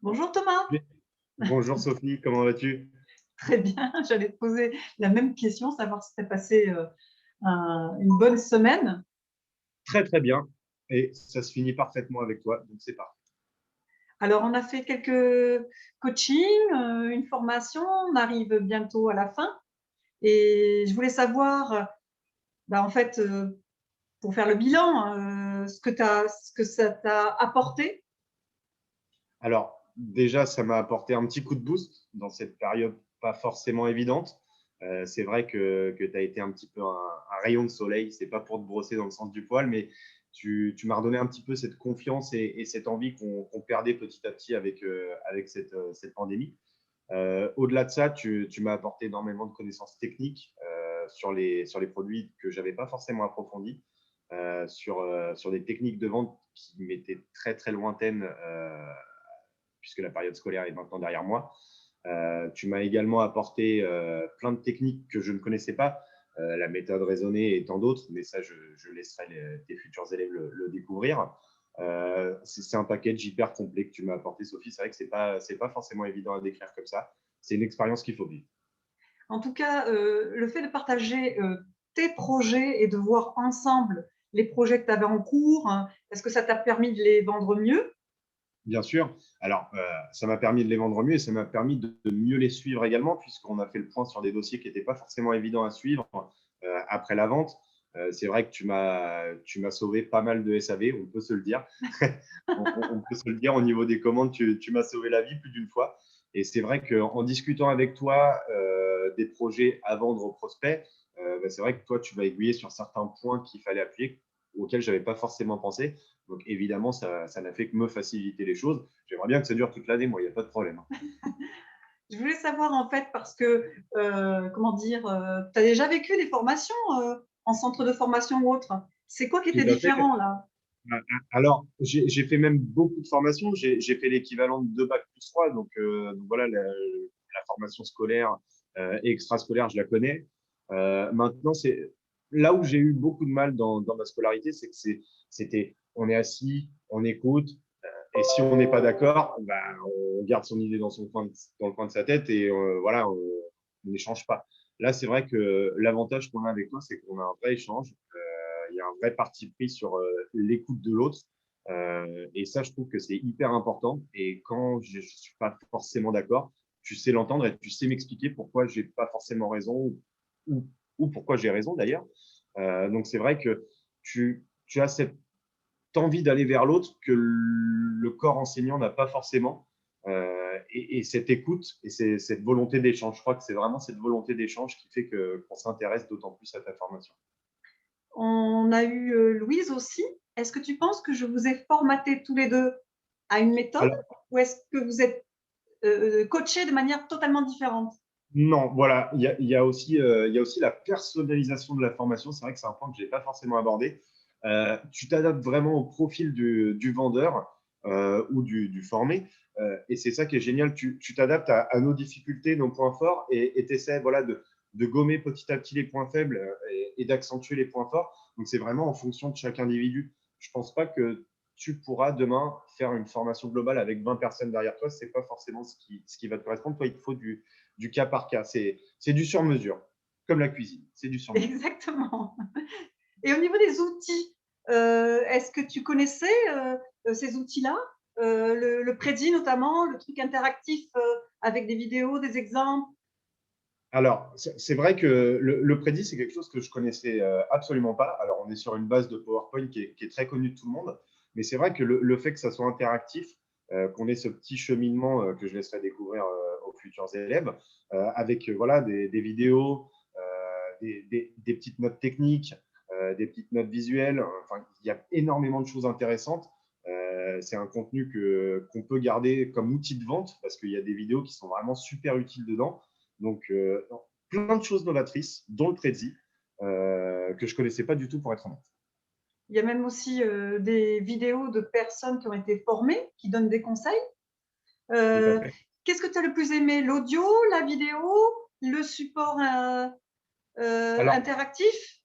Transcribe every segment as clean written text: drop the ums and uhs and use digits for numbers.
Bonjour Thomas. Oui. Bonjour Sophie, comment vas-tu? Très bien, j'allais te poser la même question, savoir si tu as passé une bonne semaine. Très très bien. Et ça se finit parfaitement avec toi, donc c'est parfait. Alors, on a fait quelques coachings, une formation, on arrive bientôt à la fin. Et je voulais savoir, en fait, pour faire le bilan, ce que ça t'a apporté. Alors, déjà, ça m'a apporté un petit coup de boost dans cette période pas forcément évidente. C'est vrai que tu as été un petit peu un rayon de soleil. C'est pas pour te brosser dans le sens du poil, mais tu m'as redonné un petit peu cette confiance et cette envie qu'on perdait petit à petit avec cette pandémie. Au-delà de ça, tu m'as apporté énormément de connaissances techniques sur les produits que je n'avais pas forcément approfondis, sur des techniques de vente qui m'étaient très très lointaines, puisque la période scolaire est maintenant derrière moi. Tu m'as également apporté plein de techniques que je ne connaissais pas, la méthode raisonnée et tant d'autres, mais ça, je laisserai tes futurs élèves le découvrir. C'est un package hyper complet que tu m'as apporté, Sophie. C'est vrai que c'est pas forcément évident à décrire comme ça. C'est une expérience qu'il faut vivre. En tout cas, le fait de partager tes projets et de voir ensemble les projets que tu avais en cours, hein, est-ce que ça t'a permis de les vendre mieux? Bien sûr. Alors, ça m'a permis de les vendre mieux et ça m'a permis de mieux les suivre également, puisqu'on a fait le point sur des dossiers qui n'étaient pas forcément évidents à suivre après la vente. C'est vrai que tu m'as sauvé pas mal de SAV, on peut se le dire. On peut se le dire au niveau des commandes, tu m'as sauvé la vie plus d'une fois. Et c'est vrai qu'en discutant avec toi des projets à vendre aux prospects, c'est vrai que toi, tu vas aiguiller sur certains points qu'il fallait appuyer, auxquels je n'avais pas forcément pensé. Donc évidemment, ça n'a fait que me faciliter les choses. J'aimerais bien que ça dure toute l'année, moi, il n'y a pas de problème. Je voulais savoir en fait parce que, comment dire, tu as déjà vécu des formations en centre de formation ou autre. C'est quoi qui Tout était à fait. différent là? Alors, j'ai fait même beaucoup de formations. J'ai fait l'équivalent de 2 bacs plus 3. Donc voilà, la formation scolaire et extrascolaire, je la connais. Maintenant, c'est là où j'ai eu beaucoup de mal dans ma scolarité, c'est que c'était on est assis, on écoute, et si on n'est pas d'accord, bah, on garde son idée dans le coin de sa tête et voilà, on n'échange pas. Là, c'est vrai que l'avantage qu'on a avec toi, c'est qu'on a un vrai échange. Il y a un vrai parti pris sur l'écoute de l'autre. Et ça, je trouve que c'est hyper important. Et quand je ne suis pas forcément d'accord, tu sais l'entendre et tu sais m'expliquer pourquoi j'ai pas forcément raison ou, ou pourquoi j'ai raison d'ailleurs. Donc, c'est vrai que tu as cette envie d'aller vers l'autre que le corps enseignant n'a pas forcément. Et cette écoute et cette volonté d'échange, je crois que c'est vraiment cette volonté d'échange qui fait qu'on s'intéresse d'autant plus à ta formation. On a eu Louise aussi. Est-ce que tu penses que je vous ai formaté tous les deux à une méthode Alors, ou est-ce que vous êtes coachés de manière totalement différente? non, voilà, il y a aussi la personnalisation de la formation. C'est vrai que c'est un point que je n'ai pas forcément abordé. Tu t'adaptes vraiment au profil du vendeur ou du formé. Et c'est ça qui est génial. Tu t'adaptes à nos difficultés, nos points forts et tu essaies voilà, de gommer petit à petit les points faibles et d'accentuer les points forts. Donc, c'est vraiment en fonction de chaque individu. Je ne pense pas que tu pourras demain faire une formation globale avec 20 personnes derrière toi. Ce n'est pas forcément ce qui va te correspondre. Toi, il te faut du cas par cas. C'est du sur-mesure, comme la cuisine, c'est du sur-mesure. Exactement. Et au niveau des outils, est-ce que tu connaissais ces outils-là, le Prezi notamment, le truc interactif avec des vidéos, des exemples? Alors, c'est vrai que le prédit, c'est quelque chose que je connaissais absolument pas. Alors, on est sur une base de PowerPoint qui est très connue de tout le monde, mais c'est vrai que le fait que ça soit interactif, qu'on ait ce petit cheminement que je laisserai découvrir aux futurs élèves, avec voilà, des vidéos, des petites notes techniques, des petites notes visuelles. Enfin, il y a énormément de choses intéressantes. C'est un contenu qu'on peut garder comme outil de vente parce qu'il y a des vidéos qui sont vraiment super utiles dedans. Donc, plein de choses novatrices, dont le Prezi, que je ne connaissais pas du tout pour être honnête. Il y a même aussi des vidéos de personnes qui ont été formées, qui donnent des conseils. Tout à Euh, fait. Qu'est-ce que tu as le plus aimé? L'audio, la vidéo, le support Alors, interactif?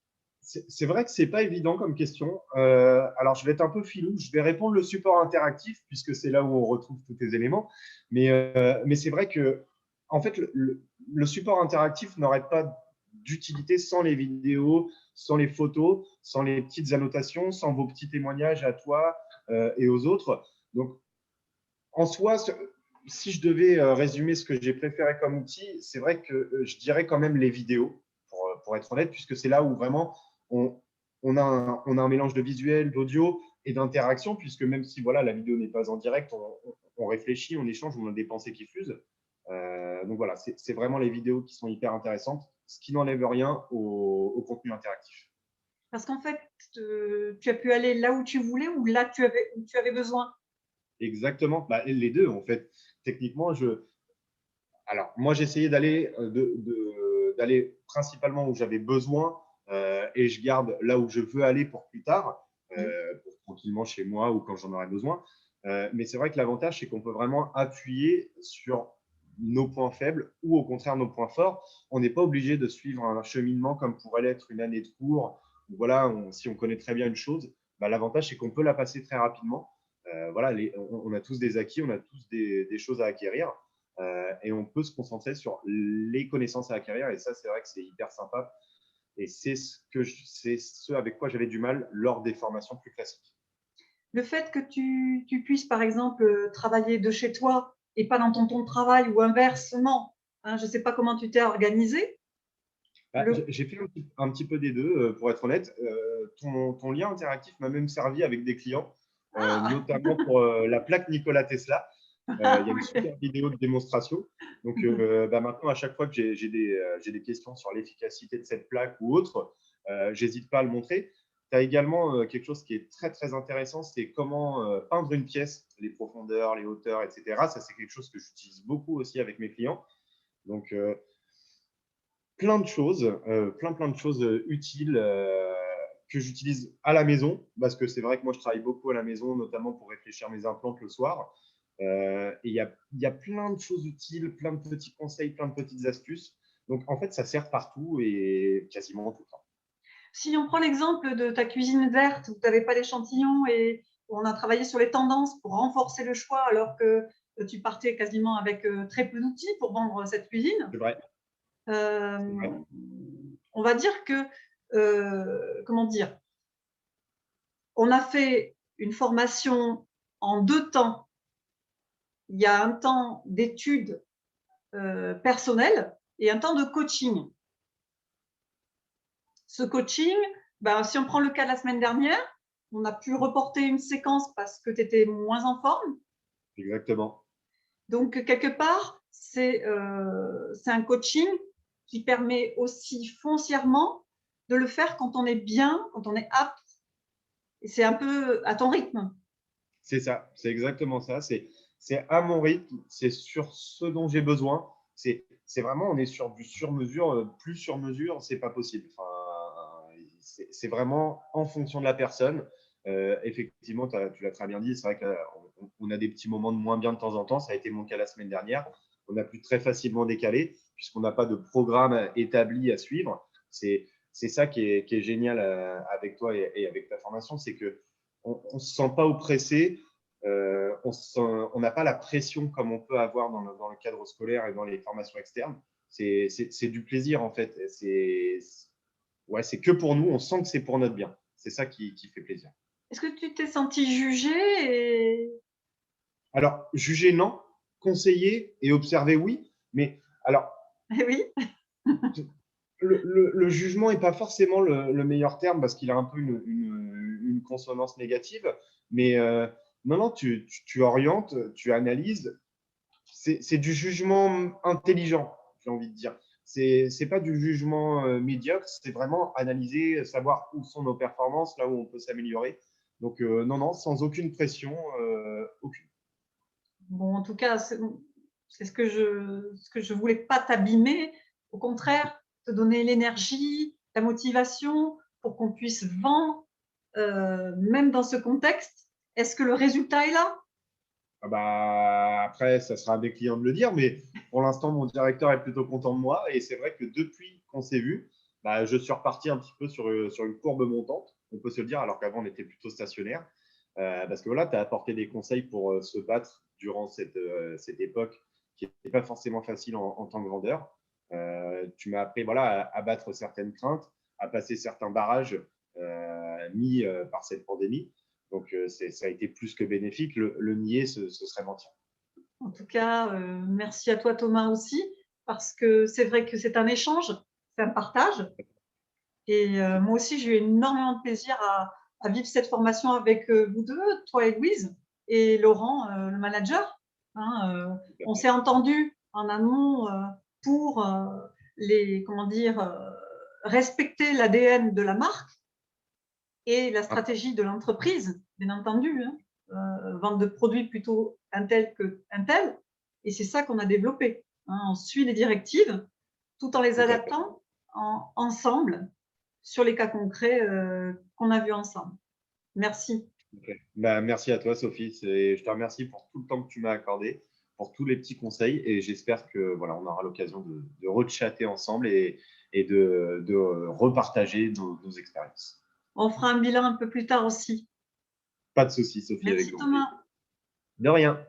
C'est vrai que c'est pas évident comme question. Alors, je vais être un peu filou. Je vais répondre le support interactif puisque c'est là où on retrouve tous les éléments. Mais c'est vrai que, en fait, le support interactif n'aurait pas d'utilité sans les vidéos, sans les photos, sans les petites annotations, sans vos petits témoignages à toi et aux autres. Donc, en soi, si je devais résumer ce que j'ai préféré comme outil, c'est vrai que je dirais quand même les vidéos, pour être honnête, puisque c'est là où vraiment on, on a un mélange de visuel, d'audio et d'interaction, puisque même si voilà, la vidéo n'est pas en direct, on réfléchit, on échange, on a des pensées qui fusent. Donc voilà, c'est vraiment les vidéos qui sont hyper intéressantes, ce qui n'enlève rien au contenu interactif. Parce qu'en fait, tu as pu aller là où tu voulais ou là où tu avais besoin. Exactement, bah, les deux en fait. Techniquement, alors, moi, j'essayais d'aller principalement où j'avais besoin et je garde là où je veux aller pour plus tard, pour tranquillement chez moi ou quand j'en aurai besoin. Mais c'est vrai que l'avantage, c'est qu'on peut vraiment appuyer sur nos points faibles ou au contraire nos points forts. On n'est pas obligé de suivre un cheminement comme pourrait l'être une année de cours. Voilà, si on connaît très bien une chose, bah, l'avantage, c'est qu'on peut la passer très rapidement. Voilà, on a tous des acquis, on a tous des choses à acquérir et on peut se concentrer sur les connaissances à acquérir. Et ça, c'est vrai que c'est hyper sympa. Et c'est ce avec quoi j'avais du mal lors des formations plus classiques. Le fait que tu puisses, par exemple, travailler de chez toi et pas dans ton temps de travail ou inversement, hein, je ne sais pas comment tu t'es organisé. Bah, j'ai fait un petit peu des deux, pour être honnête. Ton lien interactif m'a même servi avec des clients, Ah, notamment pour la plaque Nikola Tesla. Il y a une oui. super vidéo de démonstration. Donc, bah, maintenant, à chaque fois que j'ai des questions sur l'efficacité de cette plaque ou autre, j'hésite pas à le montrer. Tu as également quelque chose qui est très, très intéressant, c'est comment peindre une pièce, les profondeurs, les hauteurs, etc. Ça, c'est quelque chose que j'utilise beaucoup aussi avec mes clients. Donc, plein de choses, plein de choses utiles que j'utilise à la maison, parce que c'est vrai que moi, je travaille beaucoup à la maison, notamment pour réfléchir mes implantes le soir. Et il y a plein de choses utiles, plein de petits conseils, plein de petites astuces. Donc, en fait, ça sert partout et quasiment tout le temps. Si on prend l'exemple de ta cuisine verte où tu n'avais pas d'échantillon et où on a travaillé sur les tendances pour renforcer le choix alors que tu partais quasiment avec très peu d'outils pour vendre cette cuisine, C'est vrai, c'est vrai. euh, on va dire que, comment dire, on a fait une formation en 2 temps. Il y a un temps d'études personnelles et un temps de coaching. Ce coaching, ben, si on prend le cas de la semaine dernière, on a pu reporter une séquence parce que tu étais moins en forme. Exactement. Donc, quelque part, c'est un coaching qui permet aussi foncièrement de le faire quand on est bien, quand on est apte. Et c'est un peu à ton rythme. C'est ça, c'est exactement ça. C'est à mon rythme, c'est sur ce dont j'ai besoin. C'est vraiment, on est sur du sur-mesure. Plus sur-mesure, c'est pas possible. Enfin, c'est vraiment en fonction de la personne. Effectivement, tu l'as très bien dit. C'est vrai qu'on a des petits moments de moins bien de temps en temps. Ça a été mon cas la semaine dernière. On a pu très facilement décaler puisqu'on n'a pas de programme établi à suivre. C'est ça qui est génial avec toi et avec ta formation, c'est que on ne se sent pas oppressé, on n'a pas la pression comme on peut avoir dans le cadre scolaire et dans les formations externes. C'est du plaisir en fait. Ouais, c'est que pour nous, on sent que c'est pour notre bien. C'est ça qui fait plaisir. Est-ce que tu t'es senti jugé et... Alors, juger, non. Conseiller et observer, oui. Mais alors, Eh oui, le jugement n'est pas forcément le meilleur terme parce qu'il a un peu une consonance négative. Mais non, non, tu orientes, tu analyses. C'est du jugement intelligent, j'ai envie de dire. C'est pas du jugement médiocre, c'est vraiment analyser, savoir où sont nos performances, là où on peut s'améliorer. Donc, non, non, sans aucune pression, aucune. bon, en tout cas, c'est ce que je voulais pas t'abîmer. Au contraire, te donner l'énergie, la motivation pour qu'on puisse vendre, même dans ce contexte. Est-ce que le résultat est là? Ah bah, après, ça sera à des clients de le dire, mais pour l'instant, mon directeur est plutôt content de moi. Et c'est vrai que depuis qu'on s'est vu, Bah, je suis reparti un petit peu sur une courbe montante, on peut se le dire, alors qu'avant on était plutôt stationnaire. Parce que voilà, tu as apporté des conseils pour se battre durant cette époque qui n'était pas forcément facile en tant que vendeur. Tu m'as appris voilà, à battre certaines craintes, à passer certains barrages mis par cette pandémie. Donc, ça a été plus que bénéfique. Le nier, ce serait mentir. En tout cas, merci à toi Thomas aussi, parce que c'est vrai que c'est un échange, c'est un partage. Et moi aussi, j'ai eu énormément de plaisir à vivre cette formation avec vous deux, toi et Louise, et Laurent, le manager. Hein, on s'est entendu en amont pour comment dire, respecter l'ADN de la marque et la stratégie de l'entreprise, bien entendu. Hein. Vente de produits plutôt un tel que un tel. Et c'est ça qu'on a développé. Hein. On suit les directives tout en les Tout à fait. adaptant ensemble sur les cas concrets qu'on a vus ensemble. Merci. Okay. Bah, merci à toi, Sophie. Je te remercie pour tout le temps que tu m'as accordé, pour tous les petits conseils. Et j'espère que voilà, on aura l'occasion de rechatter ensemble et de repartager nos expériences. On fera un bilan un peu plus tard aussi. Pas de souci, Sophie, avec Merci grand Thomas. plaisir. De rien.